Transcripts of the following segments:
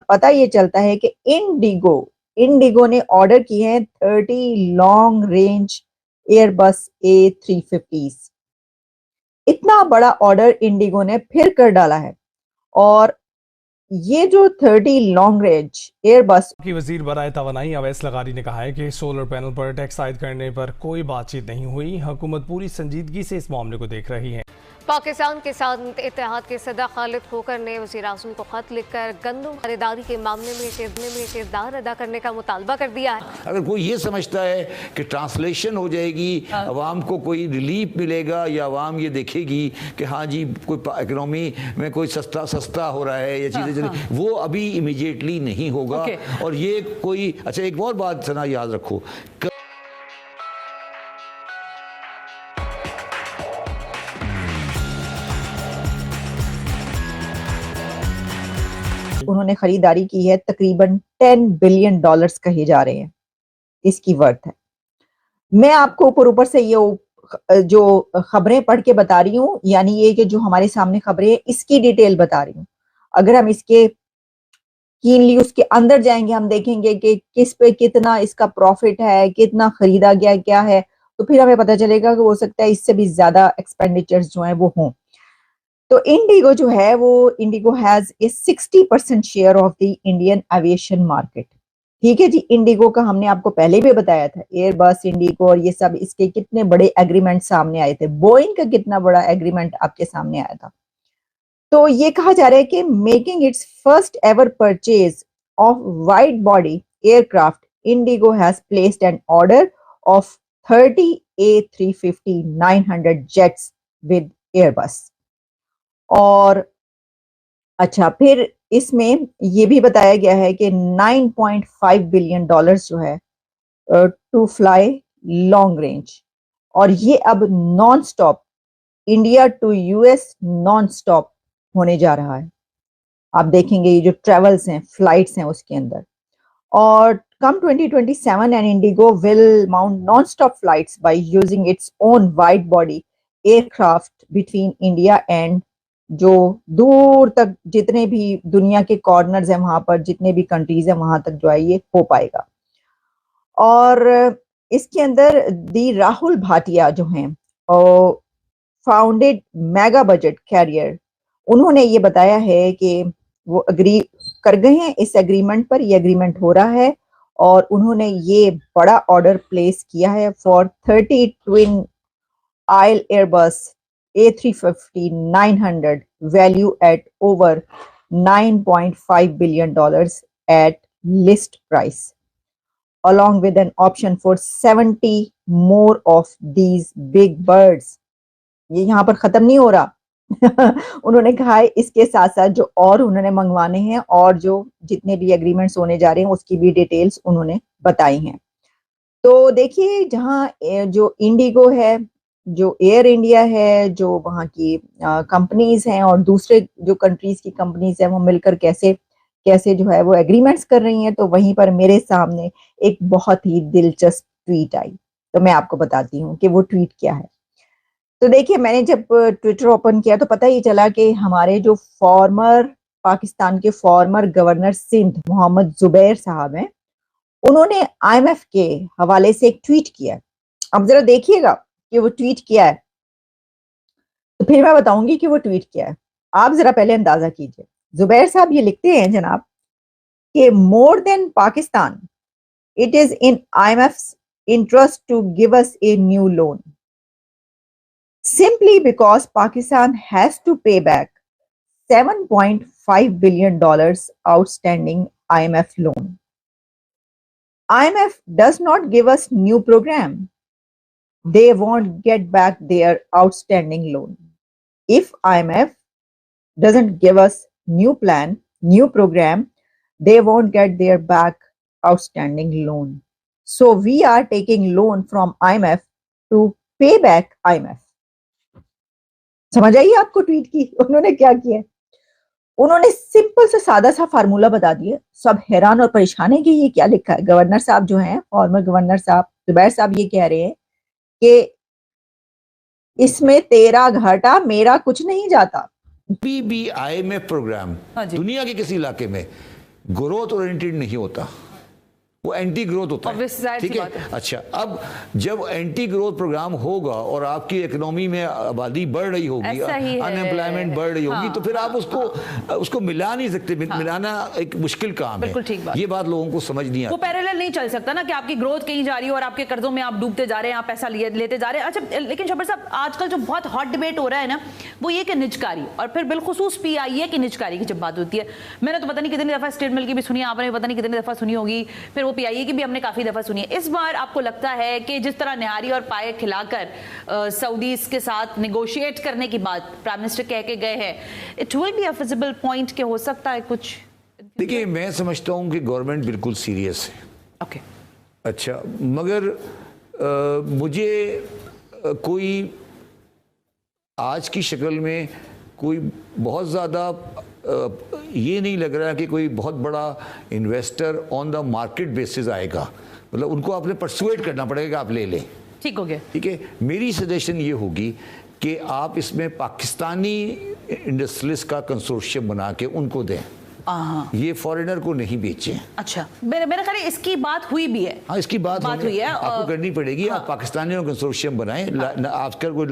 पता ये चलता है कि इंडिगो ने ऑर्डर किए हैं 30 लॉन्ग रेंज एयरबस A350। इतना बड़ा ऑर्डर इंडिगो ने फिर कर डाला है। और ये जो 30 लॉन्ग रेंज एयरबस की वजीर बराए तवानाई अवैस लगारी ने कहा है कि सोलर पैनल पर टैक्स आयद करने पर कोई बातचीत नहीं हुई। हुकूमत पूरी संजीदगी से इस मामले को देख रही है। पाकिस्तान के साथ इत्तेहाद के सदर खालिद खोकर ने वज़ीर आज़म को खत लिखकर गंदम खरीदारी के मामले में किरदार अदा करने का मुतालबा कर दिया है। अगर कोई ये समझता है कि ट्रांसलेशन हो जाएगी, अवाम को कोई रिलीफ मिलेगा या अवाम ये देखेगी कि हाँ जी कोई इकनॉमी में कोई सस्ता हो रहा है या चीज़ें वो अभी इमीडिएटली नहीं होगा। और ये कोई अच्छा एक और बात सना याद रखो, उन्होंने खरीदारी की है तकरीबन 10 बिलियन डॉलर्स कहे जा रहे हैं इसकी वर्थ है। मैं आपको ऊपर से ये जो खबरें पढ़ के बता रही हूँ, यानी ये कि जो हमारे सामने खबरें हैं इसकी डिटेल बता रही हूँ। अगर हम इसके कीनली उसके अंदर जाएंगे, हम देखेंगे कि किस पे कितना इसका प्रॉफिट है, कितना खरीदा गया क्या है, तो फिर हमें पता चलेगा कि हो सकता है इससे भी ज्यादा एक्सपेंडिचर्स जो है वो हों। तो इंडिगो जो है वो Indigo has a 60% share of the Indian aviation market. ठीक है जी, इंडिगो का हमने आपको पहले भी बताया था, एयरबस, इंडिगो और ये सब इसके कितने बड़े एग्रीमेंट सामने आए थे, बोइंग का कितना बड़ा एग्रीमेंट आपके सामने आया था। तो ये कहा जा रहा है कि making its first ever purchase of wide body aircraft, IndiGo has placed an order of 30 A350-900 jets with Airbus. और अच्छा, फिर इसमें ये भी बताया गया है कि 9.5 बिलियन डॉलर्स जो है टू फ्लाई लॉन्ग रेंज, और ये अब non stop India to US non stop होने जा रहा है। आप देखेंगे ये जो ट्रेवल्स हैं, फ्लाइट्स हैं उसके अंदर। और come 2027 and Indigo will mount non-stop flights by using its own wide-body aircraft between India and जो दूर तक जितने भी दुनिया के कॉर्नर्स हैं वहां पर जितने भी कंट्रीज हैं वहां तक जो है ये हो पाएगा। और इसके अंदर दी राहुल भाटिया जो हैं फाउंडेड मेगा बजट कैरियर, उन्होंने ये बताया है कि वो अग्री कर गए हैं इस एग्रीमेंट पर, ये एग्रीमेंट हो रहा है और उन्होंने ये बड़ा ऑर्डर प्लेस किया है for 30 twin aisle Airbus A350-900 value at over 9.5 billion dollars at list price along with an option for 70 more of these big birds। ये यहाँ पर खत्म नहीं हो रहा उन्होंने कहा है इसके साथ साथ जो और उन्होंने मंगवाने हैं और जो जितने भी एग्रीमेंट्स होने जा रहे हैं उसकी भी डिटेल्स उन्होंने बताई हैं। तो देखिए, जहाँ जो इंडिगो है, जो एयर इंडिया है, जो वहाँ की कंपनीज हैं और दूसरे जो कंट्रीज की कंपनीज हैं वो मिलकर कैसे कैसे जो है वो एग्रीमेंट्स कर रही हैं, तो वहीं पर मेरे सामने एक बहुत ही दिलचस्प ट्वीट आई। तो मैं आपको बताती हूँ कि वो ट्वीट क्या है। तो देखिए, मैंने जब ट्विटर ओपन किया तो पता ही चला कि हमारे जो पाकिस्तान के फॉर्मर गवर्नर सिंध मोहम्मद जुबैर साहब हैं, उन्होंने आईएमएफ के हवाले से एक ट्वीट किया है। अब जरा देखिएगा कि वो ट्वीट किया है, तो फिर मैं बताऊंगी कि वो ट्वीट किया है। आप जरा पहले अंदाजा कीजिए। जुबैर साहब ये लिखते हैं जनाब कि more than Pakistan, it is in IMF's interest to give us a new loan simply because Pakistan has to pay back $7.5 billion outstanding IMF loan. IMF does not give us new program. They won't get back their outstanding loan. If IMF doesn't give us new plan, new program, they won't get their back outstanding loan. So we are taking loan from IMF to pay back IMF. समझ आइए आपको tweet की उन्होंने क्या किया। उन्होंने simple से सादा सा फार्मूला बता दिया। सब हैरान और परेशान है कि ये क्या लिखा है। गवर्नर साहब जो हैं, फॉर्मर गवर्नर साहब जुबैर साहब, ये कह रहे हैं कि इसमें तेरा घाटा मेरा कुछ नहीं जाता। भी आईएमएफ प्रोग्राम दुनिया के किसी इलाके में ग्रोथ ओरिएंटेड नहीं होता, वो एंटी ग्रोथ होता है। ठीक है, अच्छा, अब जब एंटी ग्रोथ प्रोग्राम होगा और आपकी इकोनॉमी में आबादी बढ़ रही होगी, अनएम्प्लॉयमेंट बढ़ रही होगी, तो फिर आप उसको मिला नहीं सकते। मिलाना एक मुश्किल काम है। ये बात लोगों को समझ नहीं आती। वो पैरेलल नहीं चल सकता ना कि आपकी ग्रोथ कहीं जा रही है और आपके कर्जों में आप डूबते जा रहे हैं, आप पैसा लेते जा रहे हैं। अच्छा, लेकिन शब्बर साहब, आजकल जो बहुत हॉट डिबेट हो रहा है ना, वो ये कि निजकारी, और फिर बिलखुसूस PIA की निजकारी की जब बात होती है, मैंने तो पता नहीं कितनी दफा स्टेट मिल की भी सुनी, आपने पता नहीं कितनी दफा सुनी होगी, फिर वो PIA की भी हमने काफी दफा सुनी है। इस बार आपको लगता है कि जिस तरह निहारी और पाए खिलाकर सऊदीज के साथ नेगोशिएट करने की बात प्राइम मिनिस्टर कह के गए हैं, it will be a feasible point के हो सकता है कुछ? देखिए, मैं समझता हूं कि गवर्नमेंट बिल्कुल सीरियस है। ओके, अच्छा, मगर मुझे कोई आज की शक्ल में कोई बहुत ज़्यादा ये नहीं लग रहा कि कोई बहुत बड़ा investor on the market basis आएगा। मतलब उनको आपने परसुएट करना पड़ेगा, आप ले लें। ठीक हो गया। ठीक है, मेरी सजेशन ये होगी कि आप इसमें पाकिस्तानी इंडस्ट्रियलिस्ट का कंसोर्शियम बना के उनको दें, ये फॉरेनर को नहीं बेचे। अच्छा, मेरा ख्याल है इसकी बात हुई भी है। हाँ, इसकी बात हुई है, आपको करनी पड़ेगी। आप पाकिस्तानियों का कंसोर्शियम बनाएं, आजकल कोई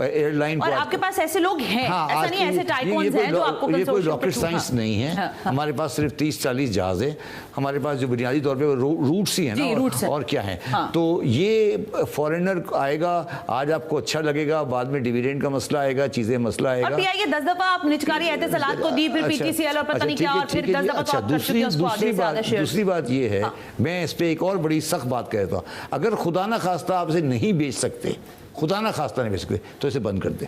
एयरलाइन और आपके पास ऐसे लोग हैं, ऐसा नहीं ऐसे टाइकून्स हैं जो आपको ये कोई रॉकेट साइंस नहीं है। हमारे पास सिर्फ 30-40 जहाज है हमारे पास, जो बुनियादी तौर पे रूट्स ही है ना, और क्या है। तो ये फॉरेनर आएगा, आज आपको अच्छा लगेगा, बाद में डिविडेंड का मसला आएगा, चीजें मसला आएगा। और PIA 10 दफा आप निजकारी एहतसालात को दी, फिर PTCL और पता नहीं क्या, अच्छा, दूसरी बात ये है, मैं इस पे एक और बड़ी सख्त बात कहता हूँ, अगर खुदा ना खास्ता आप इसे नहीं बेच सकते, खुदा ना खास्ता नहीं बेच सकते, तो इसे बंद कर दें।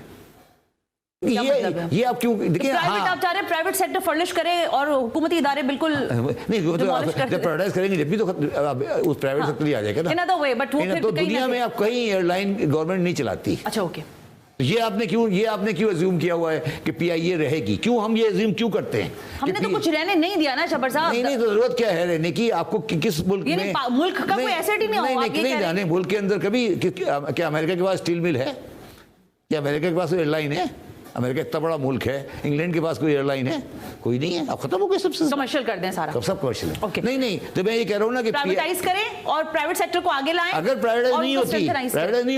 ये आप क्यों देखिए, प्राइवेट आप चाह रहे हैं प्राइवेट सेक्टर फर्निश करे और हुकूमती इदारे बिल्कुल नहीं, वो तो जब प्राइवेटाइज करेंगे जब भी तो उस प्राइवेट सेक्टर ही आ जाएगा ना। इन अदर वे, बट वो फिर तो दुनिया में आप कहीं एयरलाइन गवर्नमेंट नहीं चलाती। अच्छा, ओके। ये आपने क्यों अज्यूम किया हुआ है कि PIA रहेगी? क्यों हम ये अज्यूम क्यों करते हैं? हमने तो कुछ रहने नहीं दिया ना शब्बर साहब। नहीं, तो जरूरत क्या है रहने की? आपको किस मुल्क में, मुल्क का कोई एसेट ही नहीं होगा? नहीं जाने मुल्क के अंदर कभी क्या अमेरिका के पास स्टील मिल है? क्या अमेरिका के पास एयरलाइन है? अमेरिका इतना बड़ा मुल्क है, इंग्लैंड के पास कोई एयरलाइन है? कोई नहीं है। अब खत्म हो गया, सबसे कमर्शियल कर दें सारा, सब कमर्शियल है। okay. नहीं, तो मैं ये कह रहा हूँ ना कि प्राइवेटाइज करें और प्राइवेट सेक्टर को आगे लाएं। अगर प्राइवेटाइज नहीं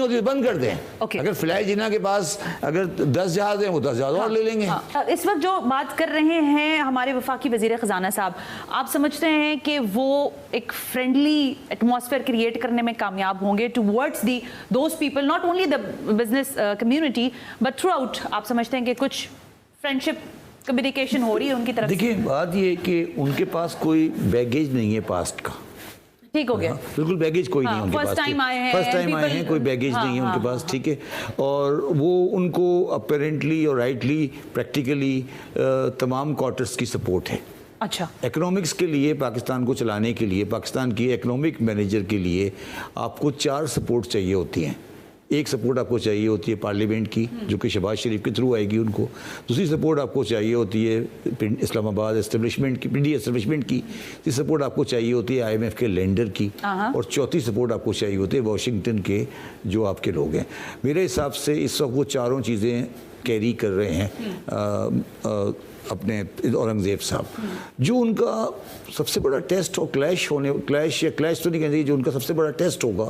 होती तो बंद कर दें। okay. अगर फ्लाई जिना के पास अगर 10 जहाज हैं, वो 10 जहाज और ले लेंगे। इस वक्त जो बात कर रहे हैं हमारे वफाकी वजीर खजाना साहब, आप समझते हैं कि वो एक फ्रेंडली एटमॉस्फेयर क्रिएट करने में कामयाब होंगे towards the those people, not only the business community but through out? आप समझते हैं कि कुछ फ्रेंडशिप कम्युनिकेशन हो रही है उनकी तरफ? देखिए, बात ये है कि उनके पास कोई बैगेज नहीं है पास्ट का। ठीक हो गया, बिल्कुल बैगेज कोई नहीं उनके पास। फर्स्ट टाइम आए हैं, कोई बैगेज नहीं है उनके पास। ठीक है, और वो उनको अपेरेंटली और राइटली प्रैक्टिकली तमाम क्वार्टर्स की सपोर्ट है। अच्छा, इकोनॉमिक्स के लिए, पाकिस्तान को चलाने के लिए, पाकिस्तान की इकोनॉमिक मैनेजर के लिए आपको 4 सपोर्ट चाहिए होती हैं। एक सपोर्ट आपको चाहिए होती है पार्लियामेंट की, जो कि शहबाज शरीफ के थ्रू आएगी उनको। दूसरी सपोर्ट आपको चाहिए होती है इस्लामाबाद एस्टेब्लिशमेंट की, पिंडी एस्टेब्लिशमेंट की। तीसरी सपोर्ट आपको चाहिए होती है IMF के लेंडर की, और चौथी सपोर्ट आपको चाहिए होती है वाशिंगटन के जो आपके लोग हैं। मेरे हिसाब से इस वक्त वो चारों चीज़ें कैरी कर रहे हैं अपने औरंगज़ेब साहब। जो उनका सबसे बड़ा टेस्ट और क्लैश तो नहीं कहते, जो उनका सबसे बड़ा टेस्ट होगा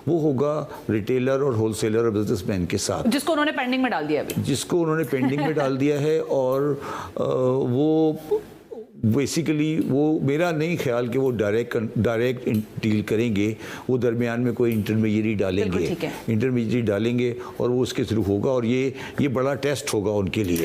वो होगा रिटेलर और होलसेलर और बिजनेसमैन के साथ, जिसको उन्होंने पेंडिंग में डाल दिया है। जिसको उन्होंने पेंडिंग में डाल दिया है। और वो बेसिकली वो, मेरा नहीं ख्याल कि वो डायरेक्ट डील करेंगे, वो दरमियान में कोई इंटरमीडिएरी डालेंगे और वो उसके थ्रू होगा, और ये बड़ा टेस्ट होगा उनके लिए।